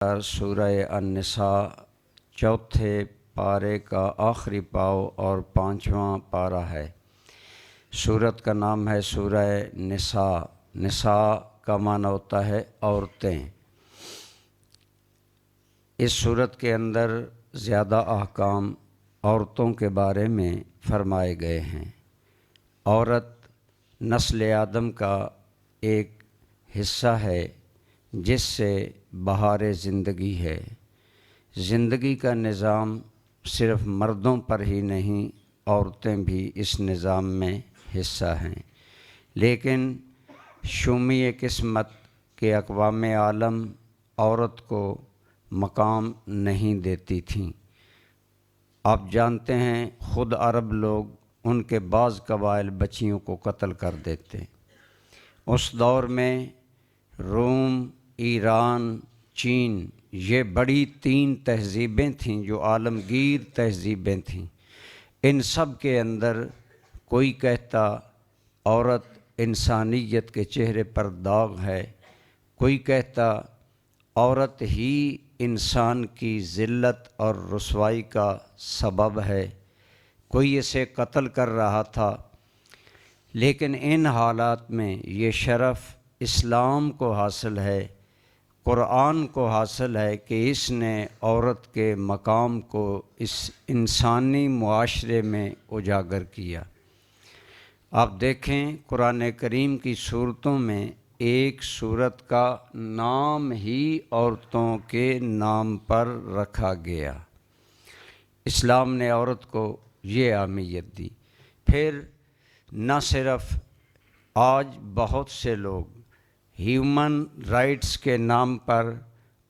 سورہ النساء چوتھے پارے کا آخری پاؤ اور 5واں پارہ ہے۔ سورت کا نام ہے سورہ نساء۔ نساء کا معنی ہوتا ہے عورتیں۔ اس سورت کے اندر زیادہ احکام عورتوں کے بارے میں فرمائے گئے ہیں۔ عورت نسل آدم کا ایک حصہ ہے جس سے بہار زندگی ہے۔ زندگی کا نظام صرف مردوں پر ہی نہیں، عورتیں بھی اس نظام میں حصہ ہیں، لیکن شومی قسمت کے اقوام عالم عورت کو مقام نہیں دیتی تھیں۔ آپ جانتے ہیں خود عرب لوگ ان کے بعض قبائل بچیوں کو قتل کر دیتے۔ اس دور میں روم، ایران، چین، یہ بڑی 3 تہذیبیں تھیں جو عالمگیر تہذیبیں تھیں۔ ان سب کے اندر کوئی کہتا عورت انسانیت کے چہرے پر داغ ہے، کوئی کہتا عورت ہی انسان کی ذلت اور رسوائی کا سبب ہے، کوئی اسے قتل کر رہا تھا۔ لیکن ان حالات میں یہ شرف اسلام کو حاصل ہے، قرآن کو حاصل ہے کہ اس نے عورت کے مقام کو اس انسانی معاشرے میں اجاگر کیا۔ آپ دیکھیں قرآن کریم کی صورتوں میں ایک صورت کا نام ہی عورتوں کے نام پر رکھا گیا۔ اسلام نے عورت کو یہ اہمیت دی۔ پھر نہ صرف آج بہت سے لوگ ہیومن رائٹس کے نام پر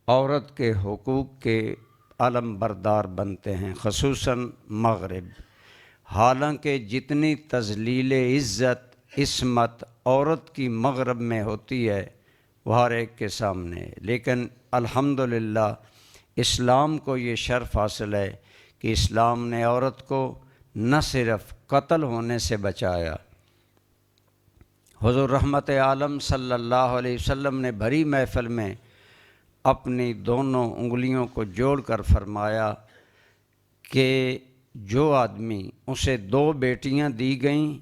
عورت کے حقوق کے علم بردار بنتے ہیں، خصوصاً مغرب۔ حالانکہ جتنی تذلیل عزت عصمت عورت کی مغرب میں ہوتی ہے وہ ہر ایک کے سامنے ہے، لیکن الحمدللہ اسلام کو یہ شرف حاصل ہے کہ اسلام نے عورت کو نہ صرف قتل ہونے سے بچایا، حضور رحمت عالم صلی اللہ علیہ وسلم نے بھری محفل میں اپنی دونوں انگلیوں کو جوڑ کر فرمایا کہ جو آدمی اسے 2 بیٹیاں دی گئیں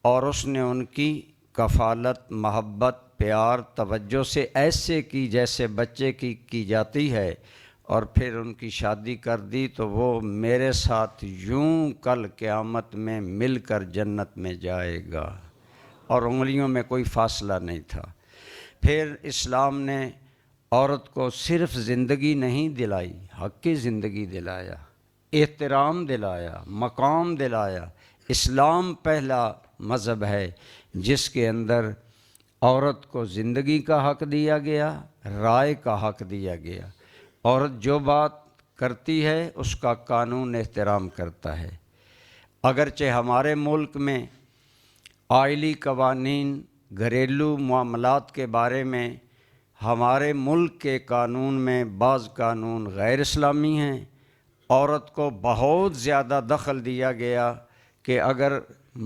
اور اس نے ان کی کفالت، محبت، پیار، توجہ سے ایسے کی جیسے بچے کی جاتی ہے، اور پھر ان کی شادی کر دی تو وہ میرے ساتھ یوں کل قیامت میں مل کر جنت میں جائے گا، اور انگلیوں میں کوئی فاصلہ نہیں تھا۔ پھر اسلام نے عورت کو صرف زندگی نہیں دلائی، حق کی زندگی دلایا، احترام دلایا، مقام دلایا۔ اسلام پہلا مذہب ہے جس کے اندر عورت کو زندگی کا حق دیا گیا، رائے کا حق دیا گیا۔ عورت جو بات کرتی ہے اس کا قانون احترام کرتا ہے۔ اگرچہ ہمارے ملک میں آئلی قوانین، گھریلو معاملات کے بارے میں ہمارے ملک کے قانون میں بعض قانون غیر اسلامی ہیں، عورت کو بہت زیادہ دخل دیا گیا کہ اگر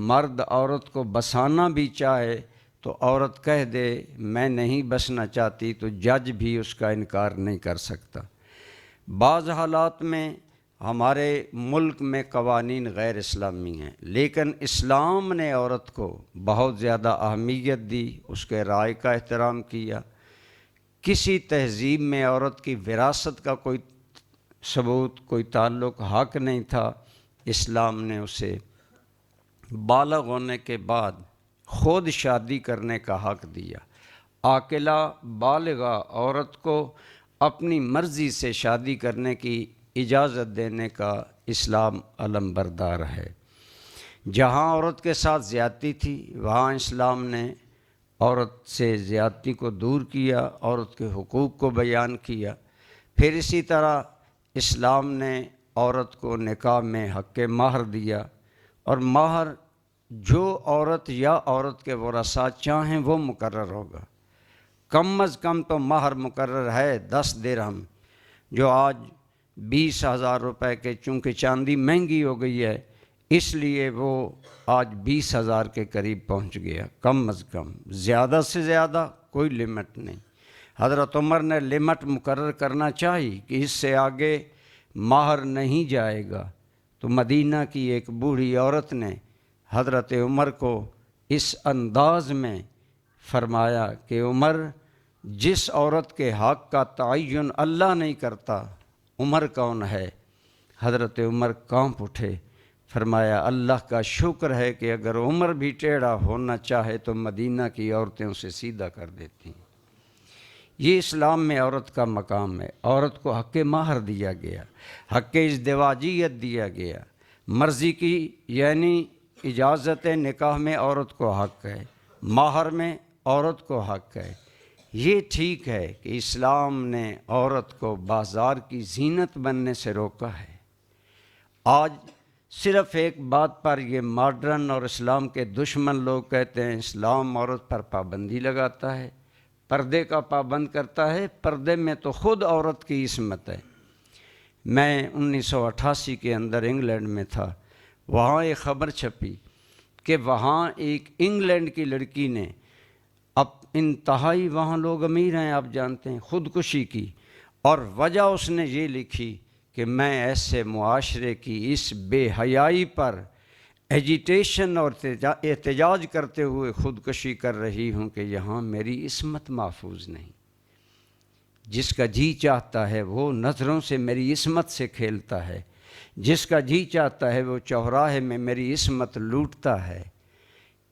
مرد عورت کو بسانا بھی چاہے تو عورت کہہ دے میں نہیں بسنا چاہتی تو جج بھی اس کا انکار نہیں کر سکتا۔ بعض حالات میں ہمارے ملک میں قوانین غیر اسلامی ہیں، لیکن اسلام نے عورت کو بہت زیادہ اہمیت دی، اس کے رائے کا احترام کیا۔ کسی تہذیب میں عورت کی وراثت کا کوئی ثبوت، کوئی تعلق، حق نہیں تھا۔ اسلام نے اسے بالغ ہونے کے بعد خود شادی کرنے کا حق دیا۔ عاقلہ بالغہ عورت کو اپنی مرضی سے شادی کرنے کی اجازت دینے کا اسلام علم بردار ہے۔ جہاں عورت کے ساتھ زیادتی تھی وہاں اسلام نے عورت سے زیادتی کو دور کیا، عورت کے حقوق کو بیان کیا۔ پھر اسی طرح اسلام نے عورت کو نکاح میں حق مہر دیا، اور مہر جو عورت یا عورت کے ورثاء چاہیں وہ مقرر ہوگا۔ کم از کم تو مہر مقرر ہے 10 درہم، جو آج 20,000 روپے کے، چونکہ چاندی مہنگی ہو گئی ہے اس لیے وہ آج 20,000 کے قریب پہنچ گیا۔ کم از کم، زیادہ سے زیادہ کوئی لمٹ نہیں۔ حضرت عمر نے لمٹ مقرر کرنا چاہی کہ اس سے آگے مہر نہیں جائے گا، تو مدینہ کی ایک بوڑھی عورت نے حضرت عمر کو اس انداز میں فرمایا کہ عمر، جس عورت کے حق کا تعین اللہ نہیں کرتا، عمر کون ہے؟ حضرت عمر کانپ اٹھے، فرمایا اللہ کا شکر ہے کہ اگر عمر بھی ٹیڑھا ہونا چاہے تو مدینہ کی عورتیں اسے سیدھا کر دیتی ہیں۔ یہ اسلام میں عورت کا مقام ہے۔ عورت کو حق مہر دیا گیا، حق ازدواجیت دیا گیا، مرضی کی یعنی اجازت نکاح میں عورت کو حق ہے، مہر میں عورت کو حق ہے۔ یہ ٹھیک ہے کہ اسلام نے عورت کو بازار کی زینت بننے سے روکا ہے۔ آج صرف ایک بات پر یہ ماڈرن اور اسلام کے دشمن لوگ کہتے ہیں اسلام عورت پر پابندی لگاتا ہے، پردے کا پابند کرتا ہے۔ پردے میں تو خود عورت کی عصمت ہے۔ میں 1988 کے اندر انگلینڈ میں تھا، وہاں ایک خبر چھپی کہ وہاں ایک انگلینڈ کی لڑکی نے اب انتہائی، وہاں لوگ امیر ہیں آپ جانتے ہیں، خودکشی کی، اور وجہ اس نے یہ لکھی کہ میں ایسے معاشرے کی اس بے حیائی پر ایجیٹیشن اور احتجاج کرتے ہوئے خودکشی کر رہی ہوں کہ یہاں میری عصمت محفوظ نہیں۔ جس کا جی چاہتا ہے وہ نظروں سے میری عصمت سے کھیلتا ہے، جس کا جی چاہتا ہے وہ چوراہے میں میری عصمت لوٹتا ہے۔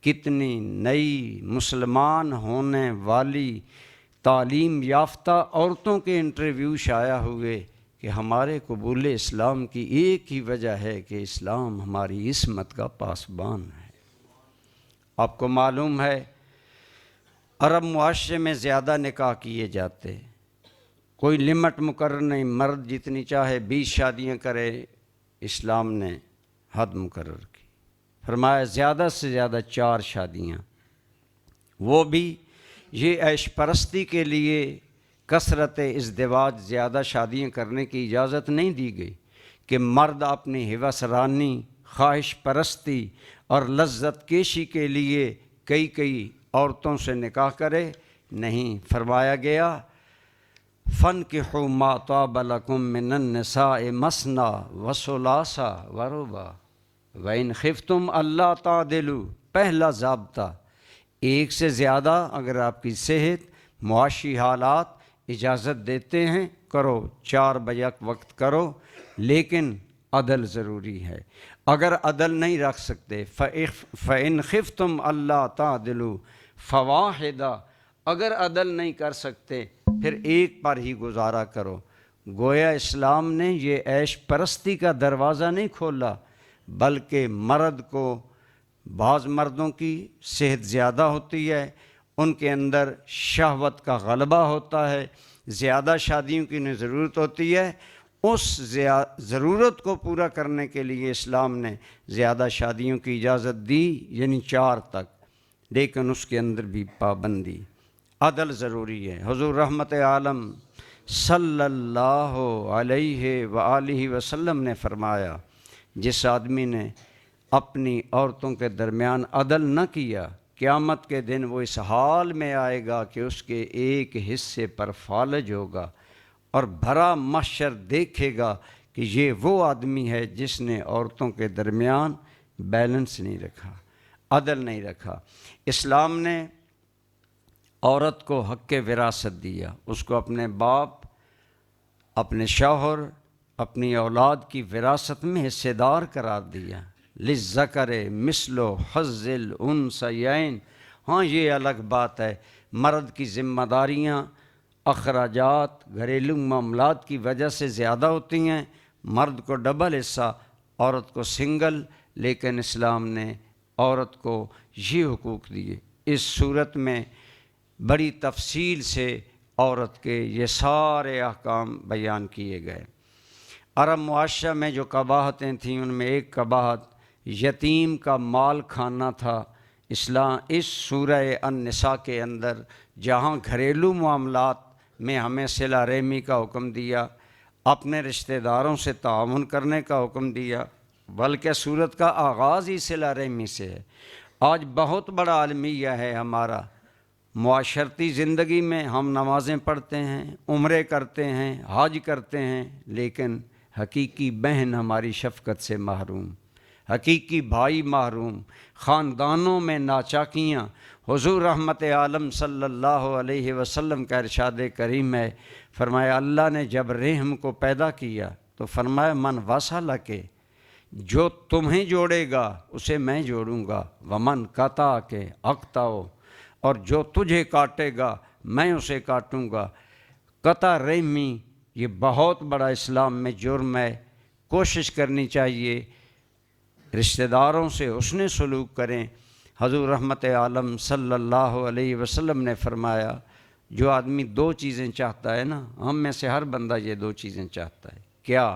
کتنی نئی مسلمان ہونے والی تعلیم یافتہ عورتوں کے انٹرویو شائع ہوئے کہ ہمارے قبول اسلام کی ایک ہی وجہ ہے کہ اسلام ہماری عصمت کا پاسبان ہے۔ آپ کو معلوم ہے عرب معاشرے میں زیادہ نکاح کیے جاتے، کوئی لمٹ مقرر نہیں، مرد جتنی چاہے 20 شادیاں کرے، اسلام نے حد مقرر کی، فرمایا زیادہ سے زیادہ 4 شادیاں، وہ بھی یہ عیش پرستی کے لیے کثرت ازدواج، زیادہ شادیاں کرنے کی اجازت نہیں دی گئی کہ مرد اپنی ہوس رانی، خواہش پرستی اور لذت کیشی کے لیے کئی عورتوں سے نکاح کرے، نہیں، فرمایا گیا فَانْكِحُوا مَا طَابَ لَكُم مِّنَ النِّسَاءِ مَثْنَىٰ وَثُلَاثَ وَرُبَاعَ وَإِنْ خِفْتُمْ أَلَّا تَعْدِلُوا۔ پہلا ضابطہ، ایک سے زیادہ اگر آپ کی صحت، معاشی حالات اجازت دیتے ہیں کرو، 4 بیک وقت کرو، لیکن عدل ضروری ہے۔ اگر عدل نہیں رکھ سکتے فَإِنْ خِفْتُمْ أَلَّا تَعْدِلُوا فَوَاحِدَةً، اگر عدل نہیں کر سکتے پھر ایک پر ہی گزارا کرو۔ گویا اسلام نے یہ عیش پرستی کا دروازہ نہیں کھولا، بلکہ مرد کو، بعض مردوں کی صحت زیادہ ہوتی ہے، ان کے اندر شہوت کا غلبہ ہوتا ہے، زیادہ شادیوں کی ضرورت ہوتی ہے، اس ضرورت کو پورا کرنے کے لیے اسلام نے زیادہ شادیوں کی اجازت دی، یعنی 4 تک، لیکن اس کے اندر بھی پابندی، عدل ضروری ہے۔ حضور رحمت عالم صلی اللہ علیہ وآلہ وسلم نے فرمایا جس آدمی نے اپنی عورتوں کے درمیان عدل نہ کیا، قیامت کے دن وہ اس حال میں آئے گا کہ اس کے ایک حصے پر فالج ہوگا اور بھرا محشر دیکھے گا کہ یہ وہ آدمی ہے جس نے عورتوں کے درمیان بیلنس نہیں رکھا، عدل نہیں رکھا۔ اسلام نے عورت کو حق وراثت دیا، اس کو اپنے باپ، اپنے شوہر، اپنی اولاد کی وراثت میں حصے دار قرار دیا۔ للذکر مثل حظ الانثیین، ہاں یہ الگ بات ہے، مرد کی ذمہ داریاں، اخراجات، گھریلو معاملات کی وجہ سے زیادہ ہوتی ہیں، مرد کو ڈبل حصہ، عورت کو سنگل، لیکن اسلام نے عورت کو یہ حقوق دیے۔ اس صورت میں بڑی تفصیل سے عورت کے یہ سارے احکام بیان کیے گئے۔ عرب معاشرہ میں جو قباحتیں تھیں ان میں ایک قباحت یتیم کا مال کھانا تھا۔ اسلام اس سورہ النساء کے اندر جہاں گھریلو معاملات میں ہمیں صلہ رحمی کا حکم دیا، اپنے رشتہ داروں سے تعاون کرنے کا حکم دیا، بلکہ سورت کا آغاز ہی صلہ رحمی سے ہے۔ آج بہت بڑا المیہ ہے ہمارا، معاشرتی زندگی میں ہم نمازیں پڑھتے ہیں، عمرے کرتے ہیں، حج کرتے ہیں، لیکن حقیقی بہن ہماری شفقت سے محروم، حقیقی بھائی محروم، خاندانوں میں ناچاکیاں۔ حضور رحمت عالم صلی اللہ علیہ وسلم کا ارشاد کریم ہے، فرمایا اللہ نے جب رحم کو پیدا کیا تو فرمایا من وصل کے، جو تمہیں جوڑے گا اسے میں جوڑوں گا، ومن قطع کے اقطعو، اور جو تجھے کاٹے گا میں اسے کاٹوں گا۔ قطع رحمی یہ بہت بڑا اسلام میں جرم ہے۔ کوشش کرنی چاہیے رشتہ داروں سے حسن سلوک کریں۔ حضور رحمت عالم صلی اللہ علیہ وسلم نے فرمایا جو آدمی دو چیزیں چاہتا ہے نا، ہم میں سے ہر بندہ یہ دو چیزیں چاہتا ہے، کیا؟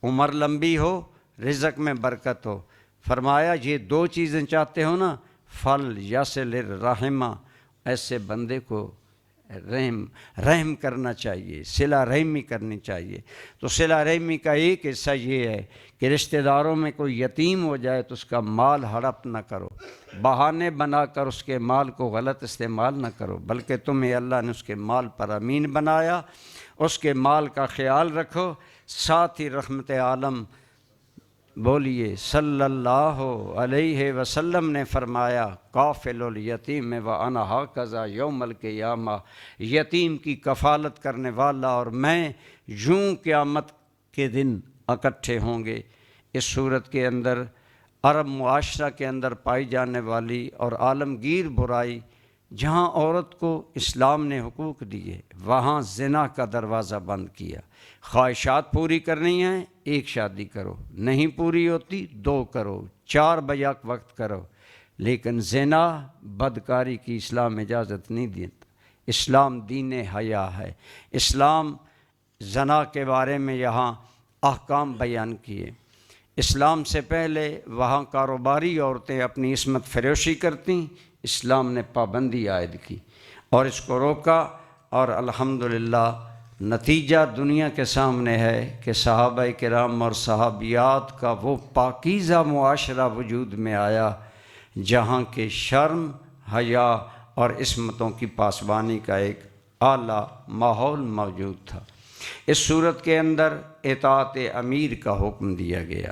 عمر لمبی ہو، رزق میں برکت ہو۔ فرمایا یہ دو چیزیں چاہتے ہو نا، فل یصل الرحمہ، ایسے بندے کو رحم کرنا چاہیے، صلہ رحمی کرنی چاہیے۔ تو صلہ رحمی کا ایک حصہ یہ ہے کہ رشتہ داروں میں کوئی یتیم ہو جائے تو اس کا مال ہڑپ نہ کرو، بہانے بنا کر اس کے مال کو غلط استعمال نہ کرو، بلکہ تمہیں اللہ نے اس کے مال پر امین بنایا، اس کے مال کا خیال رکھو۔ ساتھ ہی رحمت عالم بولیے صلی اللہ علیہ وسلم نے فرمایا کافل الیتیم وانا ھکذا یوم القیامہ، یتیم کی کفالت کرنے والا اور میں یوں قیامت کے دن اکٹھے ہوں گے۔ اس صورت کے اندر عرب معاشرہ کے اندر پائی جانے والی اور عالمگیر برائی، جہاں عورت کو اسلام نے حقوق دیے وہاں زنا کا دروازہ بند کیا۔ خواہشات پوری کرنی ہیں ایک شادی کرو، نہیں پوری ہوتی دو کرو، 4 بیک وقت کرو، لیکن زنا بدکاری کی اسلام اجازت نہیں دیتا۔ اسلام دین حیا ہے۔ اسلام زنا کے بارے میں یہاں احکام بیان کیے۔ اسلام سے پہلے وہاں کاروباری عورتیں اپنی عصمت فروشی کرتیں، اسلام نے پابندی عائد کی اور اس کو روکا، اور الحمدللہ نتیجہ دنیا کے سامنے ہے کہ صحابہ کرام اور صحابیات کا وہ پاکیزہ معاشرہ وجود میں آیا جہاں کے شرم، حیا اور عصمتوں کی پاسبانی کا ایک اعلیٰ ماحول موجود تھا۔ اس صورت کے اندر اطاعت امیر کا حکم دیا گیا،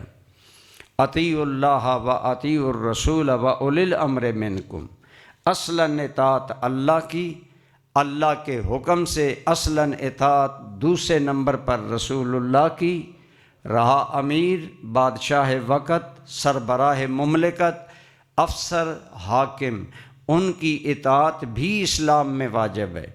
اطیعوا اللہ و اطیعوا الرسول و اولی الامر منکم۔ اصلاً اطاعت اللہ کی، اللہ کے حکم سے اصلاً اطاعت، دوسرے نمبر پر رسول اللہ کی، رہا امیر، بادشاہ وقت، سربراہ مملکت، افسر، حاکم، ان کی اطاعت بھی اسلام میں واجب ہے۔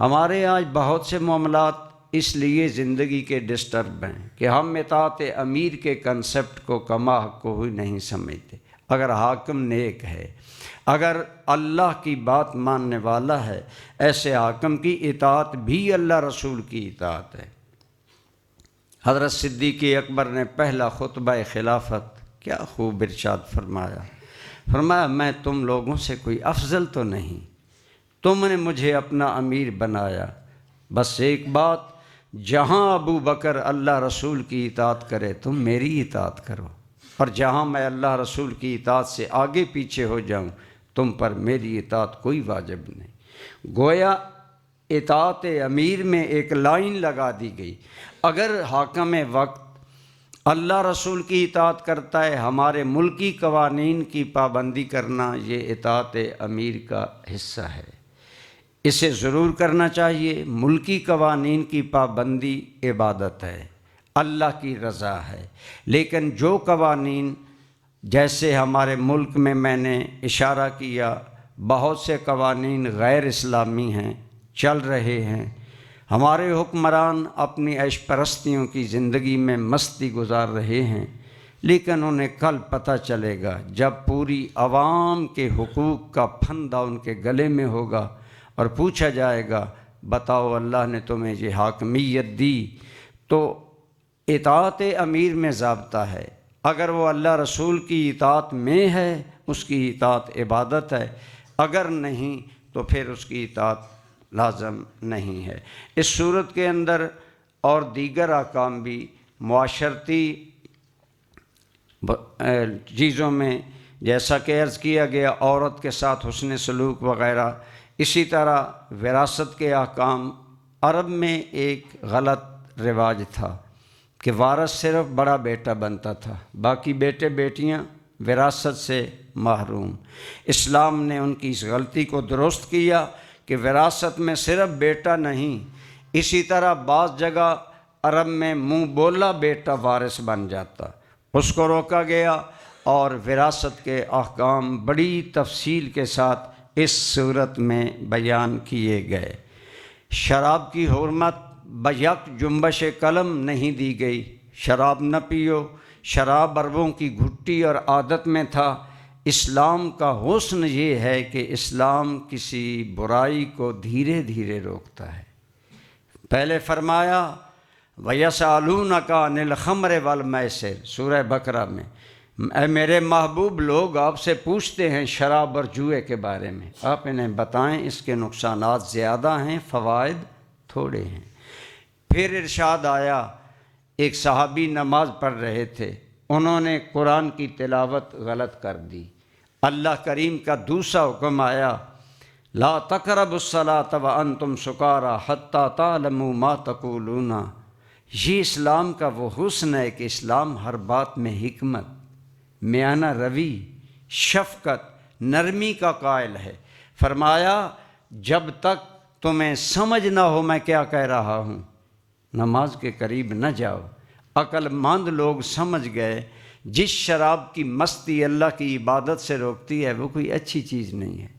ہمارے آج بہت سے معاملات اس لیے زندگی کے ڈسٹرب ہیں کہ ہم اطاعت امیر کے کنسپٹ کو کما حق کو ہی نہیں سمجھتے۔ اگر حاکم نیک ہے، اگر اللہ کی بات ماننے والا ہے، ایسے حاکم کی اطاعت بھی اللہ رسول کی اطاعت ہے۔ حضرت صدیق اکبر نے پہلا خطبہ خلافت کیا خوب ارشاد فرمایا میں تم لوگوں سے کوئی افضل تو نہیں، تم نے مجھے اپنا امیر بنایا، بس ایک بات، جہاں ابو بکر اللہ رسول کی اطاعت کرے تم میری اطاعت کرو، اور جہاں میں اللہ رسول کی اطاعت سے آگے پیچھے ہو جاؤں تم پر میری اطاعت کوئی واجب نہیں۔ گویا اطاعت امیر میں ایک لائن لگا دی گئی، اگر حاکم وقت اللہ رسول کی اطاعت کرتا ہے، ہمارے ملکی قوانین کی پابندی کرنا یہ اطاعت امیر کا حصہ ہے، اسے ضرور کرنا چاہیے۔ ملکی قوانین کی پابندی عبادت ہے، اللہ کی رضا ہے، لیکن جو قوانین جیسے ہمارے ملک میں نے اشارہ کیا، بہت سے قوانین غیر اسلامی ہیں، چل رہے ہیں، ہمارے حکمران اپنی عیش پرستیوں کی زندگی میں مستی گزار رہے ہیں، لیکن انہیں کل پتہ چلے گا جب پوری عوام کے حقوق کا پھندہ ان کے گلے میں ہوگا اور پوچھا جائے گا بتاؤ اللہ نے تمہیں یہ حاکمیت دی۔ تو اطاعت امیر میں ضابطہ ہے، اگر وہ اللہ رسول کی اطاعت میں ہے اس کی اطاعت عبادت ہے، اگر نہیں تو پھر اس کی اطاعت لازم نہیں ہے۔ اس صورت کے اندر اور دیگر احکام بھی معاشرتی چیزوں میں جیسا کہ عرض کیا گیا، عورت کے ساتھ حسن سلوک وغیرہ، اسی طرح وراثت کے احکام، عرب میں ایک غلط رواج تھا کہ وارث صرف بڑا بیٹا بنتا تھا، باقی بیٹے بیٹیاں وراثت سے محروم۔ اسلام نے ان کی اس غلطی کو درست کیا کہ وراثت میں صرف بیٹا نہیں، اسی طرح بعض جگہ عرب میں منہ بولا بیٹا وارث بن جاتا، اس کو روکا گیا اور وراثت کے احکام بڑی تفصیل کے ساتھ اس صورت میں بیان کیے گئے۔ شراب کی حرمت بیک جنبش قلم نہیں دی گئی، شراب نہ پیو، شراب عربوں کی گھٹی اور عادت میں تھا۔ اسلام کا حسن یہ ہے کہ اسلام کسی برائی کو دھیرے دھیرے روکتا ہے۔ پہلے فرمایا وَيَسْأَلُونَكَ عَنِ الْخَمْرِ وَالْمَيْسِرِ، سورہ بقرہ میں، اے میرے محبوب لوگ آپ سے پوچھتے ہیں شراب اور جوئے کے بارے میں، آپ انہیں بتائیں اس کے نقصانات زیادہ ہیں، فوائد تھوڑے ہیں۔ پھر ارشاد آیا، ایک صحابی نماز پڑھ رہے تھے، انہوں نے قرآن کی تلاوت غلط کر دی، اللہ کریم کا دوسرا حکم آیا لا تقربوا الصلاة وانتم سکارى حتى تعلموا ما تقولون۔ یہ اسلام کا وہ حسن ہے کہ اسلام ہر بات میں حکمت، میانہ روی، شفقت، نرمی کا قائل ہے۔ فرمایا جب تک تمہیں سمجھ نہ ہو میں کیا کہہ رہا ہوں، نماز کے قریب نہ جاؤ۔ عقل مند لوگ سمجھ گئے جس شراب کی مستی اللہ کی عبادت سے روکتی ہے وہ کوئی اچھی چیز نہیں ہے۔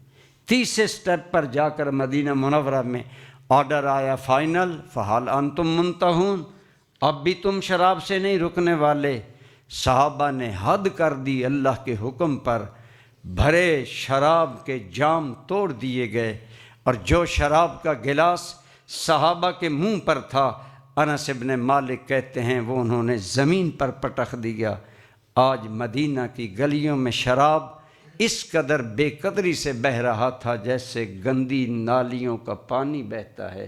تیسرے سٹیپ پر جا کر مدینہ منورہ میں آرڈر آیا فائنل فہل انتم منتہون، اب بھی تم شراب سے نہیں رکنے والے۔ صحابہ نے حد کر دی اللہ کے حکم پر، بھرے شراب کے جام توڑ دیے گئے، اور جو شراب کا گلاس صحابہ کے منہ پر تھا، انس ابن مالک کہتے ہیں وہ انہوں نے زمین پر پٹخ دیا۔ آج مدینہ کی گلیوں میں شراب اس قدر بے قدری سے بہہ رہا تھا جیسے گندی نالیوں کا پانی بہتا ہے۔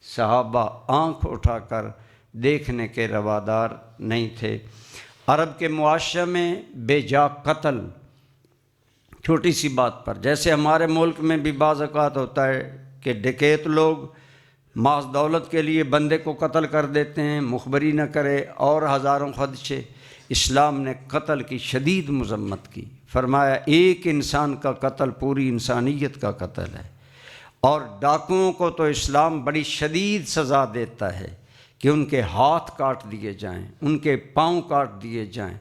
صحابہ آنکھ اٹھا کر دیکھنے کے روادار نہیں تھے۔ عرب کے معاشرے میں بے جا قتل، چھوٹی سی بات پر، جیسے ہمارے ملک میں بھی بعض اوقات ہوتا ہے کہ ڈکیت لوگ محض دولت کے لیے بندے کو قتل کر دیتے ہیں، مخبری نہ کرے اور ہزاروں خدشے۔ اسلام نے قتل کی شدید مذمت کی، فرمایا ایک انسان کا قتل پوری انسانیت کا قتل ہے۔ اور ڈاکوؤں کو تو اسلام بڑی شدید سزا دیتا ہے کہ ان کے ہاتھ کاٹ دیے جائیں، ان کے پاؤں کاٹ دیے جائیں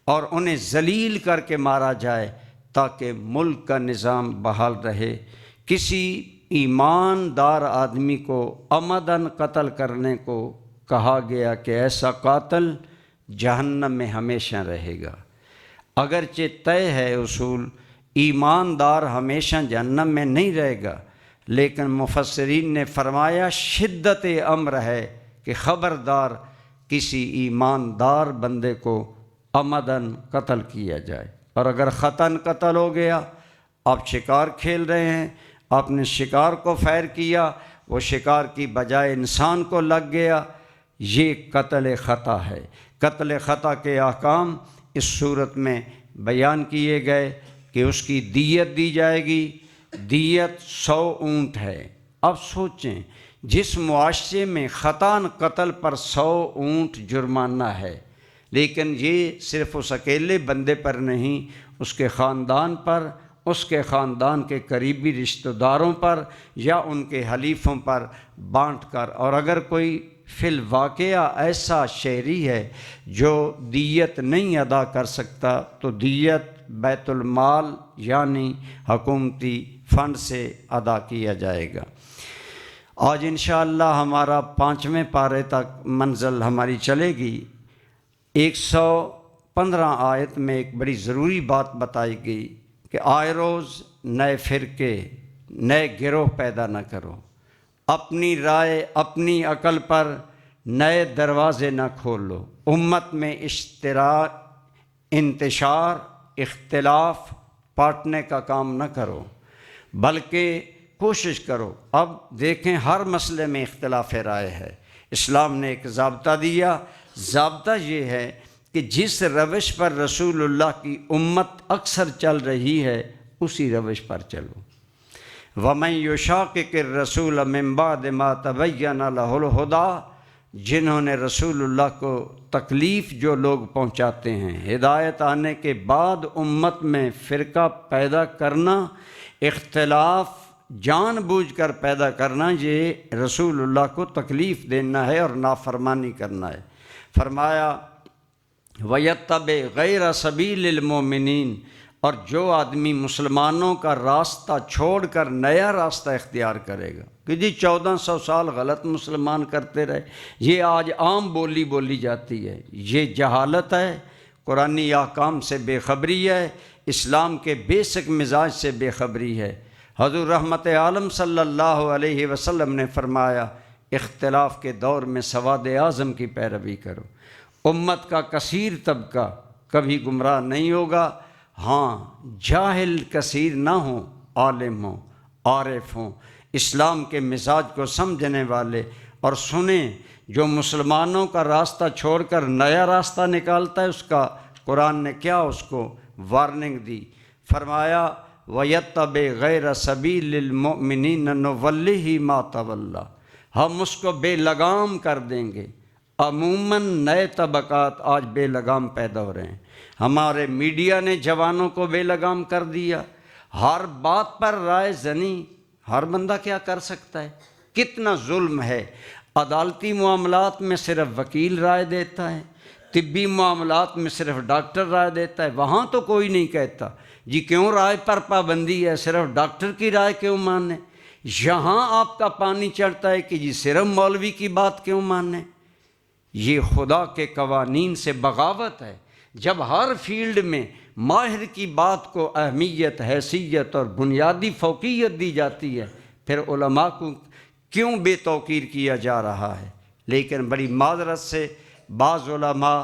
اور انہیں ذلیل کر کے مارا جائے تاکہ ملک کا نظام بحال رہے۔ کسی ایماندار آدمی کو عمدن قتل کرنے کو کہا گیا کہ ایسا قاتل جہنم میں ہمیشہ رہے گا۔ اگرچہ طے ہے اصول ایماندار ہمیشہ جہنم میں نہیں رہے گا، لیکن مفسرین نے فرمایا شدت امر ہے کہ خبردار کسی ایماندار بندے کو عمدن قتل کیا جائے۔ اور اگر خطاً قتل ہو گیا، آپ شکار کھیل رہے ہیں، آپ نے شکار کو فائر کیا، وہ شکار کی بجائے انسان کو لگ گیا، یہ قتل خطا ہے۔ قتل خطا کے احکام اس صورت میں بیان کیے گئے کہ اس کی دیت دی جائے گی، دیت 100 اونٹ ہے۔ اب سوچیں جس معاشرے میں خطاً قتل پر 100 اونٹ جرمانہ ہے، لیکن یہ صرف اس اکیلے بندے پر نہیں، اس کے خاندان پر، اس کے خاندان کے قریبی رشتہ داروں پر یا ان کے حلیفوں پر بانٹ کر، اور اگر کوئی فی الواقعہ ایسا شہری ہے جو دیت نہیں ادا کر سکتا تو دیت بیت المال یعنی حکومتی فنڈ سے ادا کیا جائے گا۔ آج انشاءاللہ ہمارا 5ویں پارے تک منزل ہماری چلے گی۔ 115 آیت میں ایک بڑی ضروری بات بتائی گئی کہ آئے روز نئے فرقے، نئے گروہ پیدا نہ کرو، اپنی رائے، اپنی عقل پر نئے دروازے نہ کھولو، امت میں اشتراک، انتشار، اختلاف بانٹنے کا کام نہ کرو، بلکہ کوشش کرو۔ اب دیکھیں ہر مسئلے میں اختلاف رائے ہے، اسلام نے ایک ضابطہ دیا، ضابطہ یہ ہے کہ جس روش پر رسول اللہ کی امت اکثر چل رہی ہے اسی روش پر چلو۔ وَمَن يُشَاقِقِ الرَّسُولَ مِن بَعْدِ مَا تَبَيَّنَ لَهُ الْهُدَىٰ، جنہوں نے رسول اللہ کو تکلیف جو لوگ پہنچاتے ہیں، ہدایت آنے کے بعد امت میں فرقہ پیدا کرنا، اختلاف جان بوجھ کر پیدا کرنا، یہ رسول اللہ کو تکلیف دینا ہے اور نافرمانی کرنا ہے۔ فرمایا وَيَتَّبِعْ غَيْرَ سَبِيلِ الْمُؤْمِنِينَ، اور جو آدمی مسلمانوں کا راستہ چھوڑ کر نیا راستہ اختیار کرے گا کہ جی 1400 سال غلط مسلمان کرتے رہے، یہ آج عام بولی بولی جاتی ہے، یہ جہالت ہے، قرآنی احکام سے بے خبری ہے، اسلام کے بیسک مزاج سے بے خبری ہے۔ حضور رحمت عالم صلی اللہ علیہ وسلم نے فرمایا اختلاف کے دور میں سواد اعظم کی پیروی کرو، امت کا کثیر طبقہ کبھی گمراہ نہیں ہوگا، ہاں جاہل کثیر نہ ہوں، عالم ہوں، عارف ہوں، اسلام کے مزاج کو سمجھنے والے، اور سنیں جو مسلمانوں کا راستہ چھوڑ کر نیا راستہ نکالتا ہے اس کا قرآن نے کیا اس کو وارننگ دی۔ فرمایا وَيَتَّبِعْ غَيْرَ سَبِيلِ الْمُؤْمِنِينَ نُوَلِّهِ مَا تَوَلَّىٰ، ہم اس کو بے لگام کر دیں گے۔ عموماً نئے طبقات آج بے لگام پیدا ہو رہے ہیں، ہمارے میڈیا نے جوانوں کو بے لگام کر دیا، ہر بات پر رائے زنی، ہر بندہ کیا کر سکتا ہے، کتنا ظلم ہے۔ عدالتی معاملات میں صرف وکیل رائے دیتا ہے، طبی معاملات میں صرف ڈاکٹر رائے دیتا ہے، وہاں تو کوئی نہیں کہتا جی کیوں رائے پر پابندی ہے، صرف ڈاکٹر کی رائے کیوں مانیں۔ یہاں آپ کا پانی چڑھتا ہے کہ جی صرف مولوی کی بات کیوں مانیں۔ یہ خدا کے قوانین سے بغاوت ہے۔ جب ہر فیلڈ میں ماہر کی بات کو اہمیت، حیثیت اور بنیادی فوقیت دی جاتی ہے، پھر علماء کو کیوں بے توقیر کیا جا رہا ہے۔ لیکن بڑی معذرت سے بعض علماء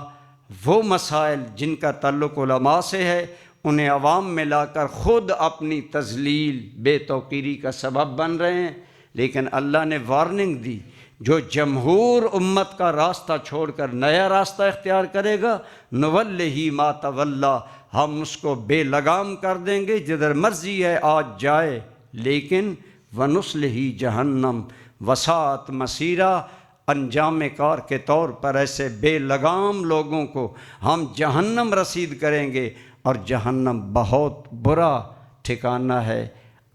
وہ مسائل جن کا تعلق علماء سے ہے انہیں عوام میں لا کر خود اپنی تذلیل، بے توقیری کا سبب بن رہے ہیں۔ لیکن اللہ نے وارننگ دی جو جمہور امت کا راستہ چھوڑ کر نیا راستہ اختیار کرے گا نُوَلِّهِ مَا تَوَلَّىٰ، ہم اس کو بے لگام کر دیں گے، جدھر مرضی ہے آج جائے، لیکن وَنُصْلِهِ جَهَنَّمَ وَسَاءَتْ مَصِيرًا، انجام کار کے طور پر ایسے بے لگام لوگوں کو ہم جہنم رسید کریں گے، اور جہنم بہت برا ٹھکانہ ہے۔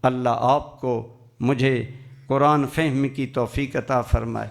اللہ آپ کو مجھے قرآن فہم کی توفیق عطا فرمائے۔